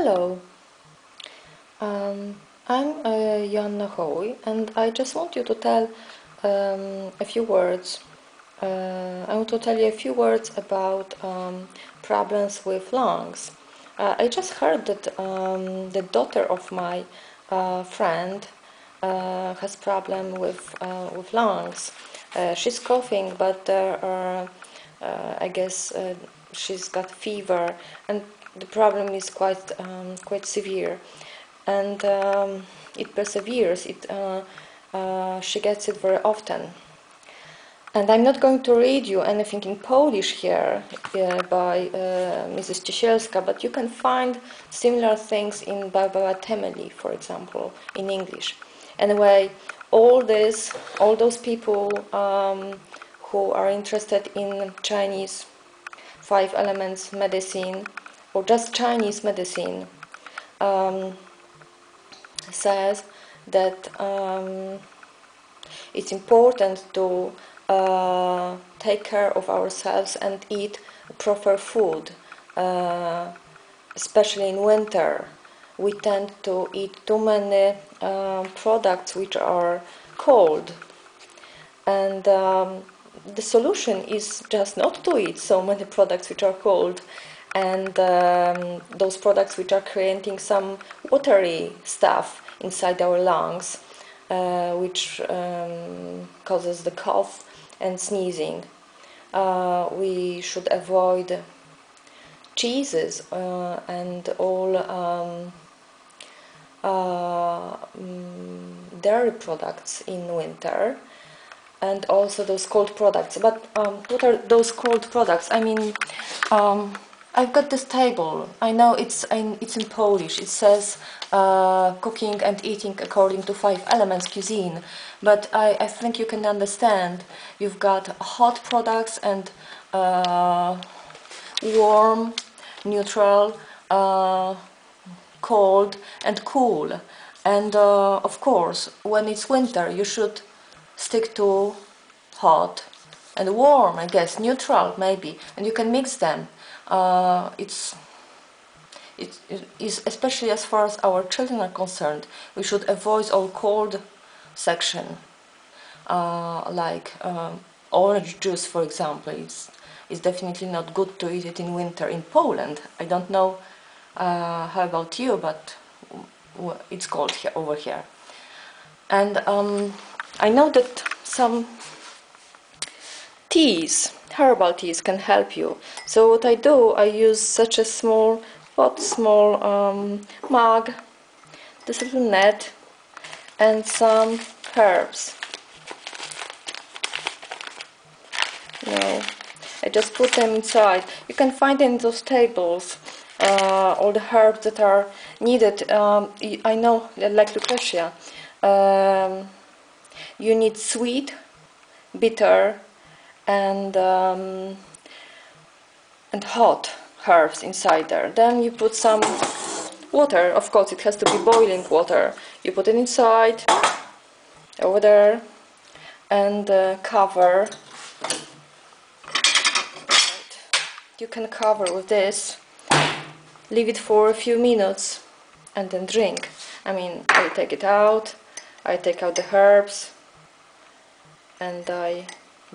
Hello, I'm Joanna Choluj, and I just want you to tell a few words. I want to tell you a few words about problems with lungs. I just heard that the daughter of my friend has problem with lungs. She's coughing, but I guess she's got fever, and the problem is quite severe, and it perseveres. She gets it very often. And I'm not going to read you anything in Polish here by Mrs. Ciesielska, but you can find similar things in Barbara Temeli, for example, in English. Anyway, all those people who are interested in Chinese 5 elements medicine, or just Chinese medicine, says that it's important to take care of ourselves and eat proper food, especially in winter. We tend to eat too many products which are cold, and the solution is just not to eat so many products which are cold, and those products which are creating some watery stuff inside our lungs, which causes the cough and sneezing. We should avoid cheeses and all dairy products in winter, and also those cold products. But what are those cold products? I mean, I've got this table. I know it's in Polish. It says cooking and eating according to 5 elements cuisine, but I think you can understand. You've got hot products and warm, neutral, cold and cool. And of course, when it's winter, you should stick to hot and warm, I guess, neutral maybe, and you can mix them. It's especially as far as our children are concerned, we should avoid all cold section, like orange juice, for example. It's definitely not good to eat it in winter in Poland. I don't know how about you, but it's cold here, over here. And I know that some teas, herbal teas, can help you. So what I do, I use such a small mug, this little net, and some herbs. I just put them inside. You can find in those tables all the herbs that are needed. I know, like Lucretia, you need sweet, bitter, and hot herbs inside there. Then you put some water. Of course, it has to be boiling water. You put it inside, over there, and cover. You can cover with this, leave it for a few minutes, and then drink. I mean, I take it out, I take out the herbs, and I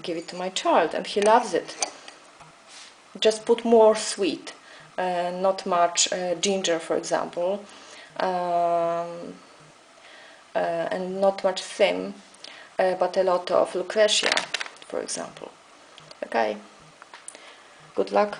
give it to my child, and he loves it. Just put more sweet, not much ginger, for example, and not much thyme, but a lot of Lucretia, for example. Okay. Good luck.